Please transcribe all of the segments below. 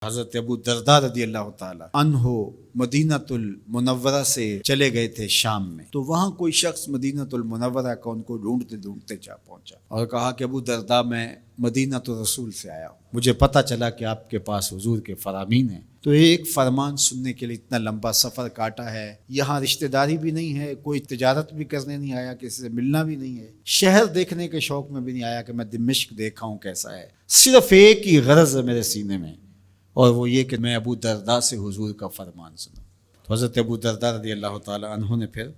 حضرت ابو درداء رضی اللہ تعالی عنہ مدینۃ المنورہ سے چلے گئے تھے شام میں، تو وہاں کوئی شخص مدینۃ المنورہ کا ان کو ڈھونڈتے ڈھونڈتے جا پہنچا اور کہا کہ ابو درداء میں مدینۃ الرسول سے آیا ہوں، مجھے پتہ چلا کہ آپ کے پاس حضور کے فرامین ہیں، تو ایک فرمان سننے کے لیے اتنا لمبا سفر کاٹا ہے، یہاں رشتہ داری بھی نہیں ہے، کوئی تجارت بھی کرنے نہیں آیا، کسی سے ملنا بھی نہیں ہے، شہر دیکھنے کے شوق میں بھی نہیں آیا کہ میں دمشق دیکھا ہوں کیسا ہے، صرف ایک ہی غرض ہے میرے سینے میں، اور وہ یہ کہ میں ابو درداء سے حضور کا فرمان سنوں۔ تو حضرت ابو درداء رضی اللہ تعالی عنہ نے پھر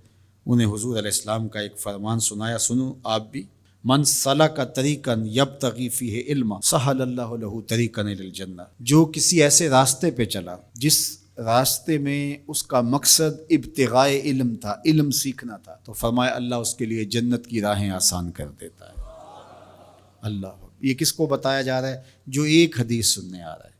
انہیں حضور علیہ السلام کا ایک فرمان سنایا، سنو آپ بھی، من سلک طریقا یبتغی فیہ علما سہل اللہ لہ طریقا الی الجنہ، جو کسی ایسے راستے پہ چلا جس راستے میں اس کا مقصد ابتغاء علم تھا، علم سیکھنا تھا، تو فرمایا اللہ اس کے لیے جنت کی راہیں آسان کر دیتا ہے۔ اللہ، یہ کس کو بتایا جا رہا ہے؟ جو ایک حدیث سننے آ رہا ہے۔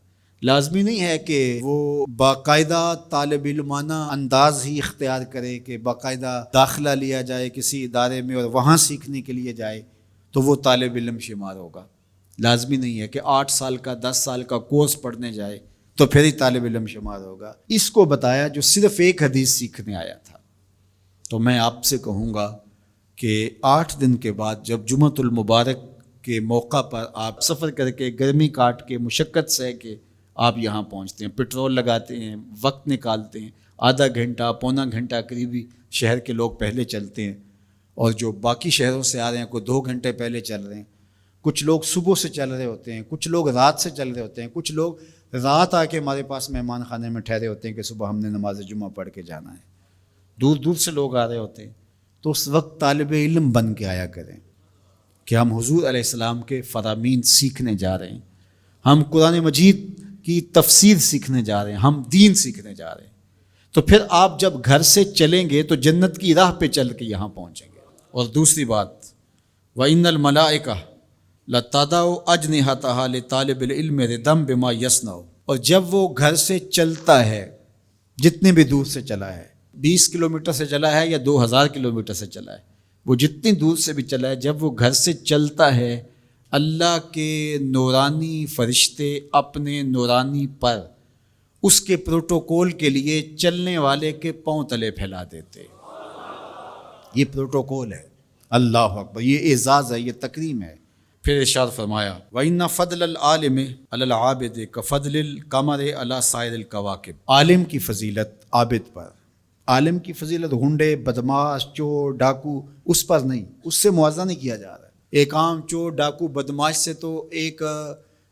لازمی نہیں ہے کہ وہ باقاعدہ طالب علمانہ انداز ہی اختیار کرے کہ باقاعدہ داخلہ لیا جائے کسی ادارے میں اور وہاں سیکھنے کے لیے جائے تو وہ طالب علم شمار ہوگا۔ لازمی نہیں ہے کہ 8 سال کا 10 سال کا کورس پڑھنے جائے تو پھر ہی طالب علم شمار ہوگا۔ اس کو بتایا جو صرف ایک حدیث سیکھنے آیا تھا۔ تو میں آپ سے کہوں گا کہ 8 دن کے بعد جب جمعۃ المبارک کے موقع پر آپ سفر کر کے گرمی کاٹ کے مشقت سہ کے آپ یہاں پہنچتے ہیں، پٹرول لگاتے ہیں، وقت نکالتے ہیں، آدھا گھنٹہ پونا گھنٹہ قریبی شہر کے لوگ پہلے چلتے ہیں، اور جو باقی شہروں سے آ رہے ہیں کوئی 2 گھنٹے پہلے چل رہے ہیں، کچھ لوگ صبح سے چل رہے ہوتے ہیں، کچھ لوگ رات سے چل رہے ہوتے ہیں، کچھ لوگ رات آ کے ہمارے پاس مہمان خانے میں ٹھہرے ہوتے ہیں کہ صبح ہم نے نماز جمعہ پڑھ کے جانا ہے، دور دور سے لوگ آ رہے ہوتے ہیں۔ تو اس وقت طالب علم بن کے آیا کریں کہ ہم حضور علیہ السلام کے فرامین سیکھنے جا رہے ہیں، ہم قرآن مجید کی تفسیر سیکھنے جا رہے ہیں، ہم دین سیکھنے جا رہے ہیں۔ تو پھر آپ جب گھر سے چلیں گے تو جنت کی راہ پہ چل کے یہاں پہنچیں گے۔ اور دوسری بات، وَإِنَّ الْمَلَائِكَةَ لَتَضَعُ أَجْنِحَتَهَا لِطَالِبِ الْعِلْمِ رِضًا بِمَا يَصْنَعُ، اور جب وہ گھر سے چلتا ہے، جتنے بھی دور سے چلا ہے، 20 کلومیٹر سے چلا ہے یا 2000 کلومیٹر سے چلا ہے، وہ جتنی دور سے بھی چلا ہے، جب وہ گھر سے چلتا ہے، اللہ کے نورانی فرشتے اپنے نورانی پر اس کے پروٹوکول کے لیے چلنے والے کے پاؤں تلے پھیلا دیتے۔ یہ پروٹوکول ہے، اللہ اکبر، یہ اعزاز ہے، یہ تکریم ہے۔ پھر ارشاد فرمایا وَإِنَّ فَضْلَ الْعَالِمِ عَلَى الْعَابِدِ كَفَضْلِ الْقَمَرِ عَلَى سَائِرِ الْكَوَاكِبِ، عالم کی فضیلت عابد پر، عالم کی فضیلت ہنڈے، بدماش، چور، ڈاکو اس پر نہیں، اس سے موازنہ نہیں کیا جا رہا ہے۔ ایک عام چور، ڈاکو، بدماش سے تو ایک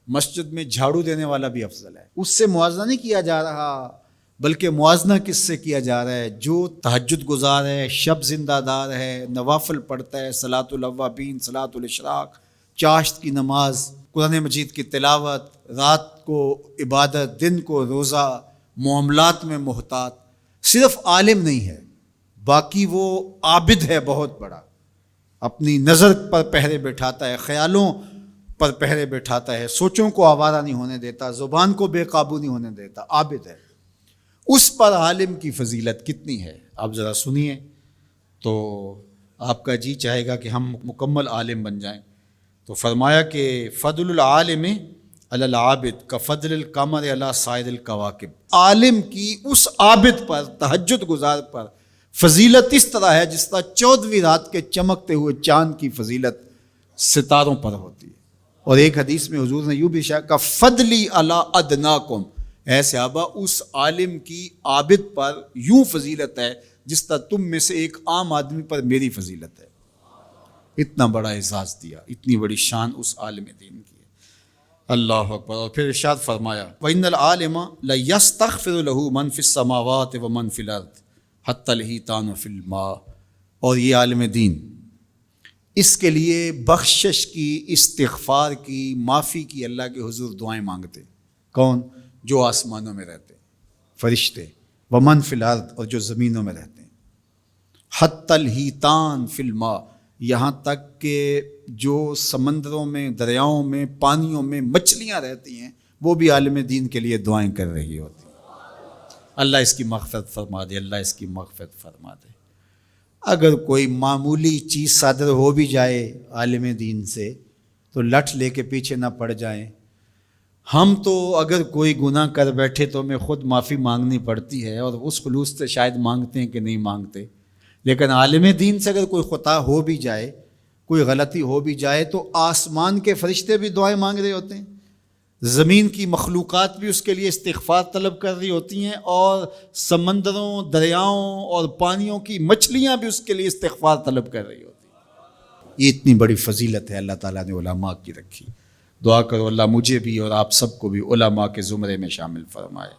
مسجد میں جھاڑو دینے والا بھی افضل ہے، اس سے موازنہ نہیں کیا جا رہا، بلکہ موازنہ کس سے کیا جا رہا ہے؟ جو تہجد گزار ہے، شب زندہ دار ہے، نوافل پڑھتا ہے، صلاۃ الاوابین، صلاۃ الاشراق، چاشت کی نماز، قرآن مجید کی تلاوت، رات کو عبادت، دن کو روزہ، معاملات میں محتاط، صرف عالم نہیں ہے، باقی وہ عابد ہے بہت بڑا، اپنی نظر پر پہرے بٹھاتا ہے، خیالوں پر پہرے بٹھاتا ہے، سوچوں کو آوارہ نہیں ہونے دیتا، زبان کو بے قابو نہیں ہونے دیتا، عابد ہے۔ اس پر عالم کی فضیلت کتنی ہے آپ ذرا سنیے تو آپ کا جی چاہے گا کہ ہم مکمل عالم بن جائیں۔ تو فرمایا کہ فضل العالم علی العابد کفضل القمر علی سائر الکواکب، عالم کی اس عابد پر، تہجد گزار پر فضیلت اس طرح ہے جس طرح 14ویں رات کے چمکتے ہوئے چاند کی فضیلت ستاروں پر ہوتی ہے۔ اور ایک حدیث میں حضور نے یوں بھی ارشاد کہا فضلی علی ادناکم، اے صحابہ اس عالم کی عابد پر یوں فضیلت ہے جس طرح تم میں سے ایک عام آدمی پر میری فضیلت ہے۔ اتنا بڑا اعزاز دیا، اتنی بڑی شان اس عالم دین کی ہے، اللہ اکبر۔ اور پھر ارشاد فرمایا وَإِنَّ الْعَالِمَ لَيَسْتَغْفِرُ لَهُ مَنْ فِي السَّمَاوَاتِ وَمَنْ فِي الْأَرْضِ حَتَّى الْحِيتَانُ فِي الْمَاءِ، اور یہ عالم دین اس کے لیے بخشش کی، استغفار کی، معافی کی اللہ کے حضور دعائیں مانگتے۔ کون؟ جو آسمانوں میں رہتے فرشتے، ومن فی الارض، اور جو زمینوں میں رہتے ہیں، حتی الحیتان فی الماء، یہاں تک کہ جو سمندروں میں، دریاؤں میں، پانیوں میں مچھلیاں رہتی ہیں وہ بھی عالم دین کے لیے دعائیں کر رہی ہوتی ہیں، اللہ اس کی مغفرت فرما دے، اللہ اس کی مغفرت فرما دے۔ اگر کوئی معمولی چیز صادر ہو بھی جائے عالم دین سے تو لٹھ لے کے پیچھے نہ پڑ جائیں، ہم تو اگر کوئی گناہ کر بیٹھے تو ہمیں خود معافی مانگنی پڑتی ہے، اور اس خلوص سے شاید مانگتے ہیں کہ نہیں مانگتے، لیکن عالم دین سے اگر کوئی خطا ہو بھی جائے، کوئی غلطی ہو بھی جائے، تو آسمان کے فرشتے بھی دعائیں مانگ رہے ہوتے ہیں، زمین کی مخلوقات بھی اس کے لیے استغفار طلب کر رہی ہوتی ہیں، اور سمندروں، دریاؤں اور پانیوں کی مچھلیاں بھی اس کے لیے استغفار طلب کر رہی ہوتی ہیں۔ یہ اتنی بڑی فضیلت ہے اللہ تعالیٰ نے علماء کی رکھی۔ دعا کرو اللہ مجھے بھی اور آپ سب کو بھی علماء کے زمرے میں شامل فرمائے۔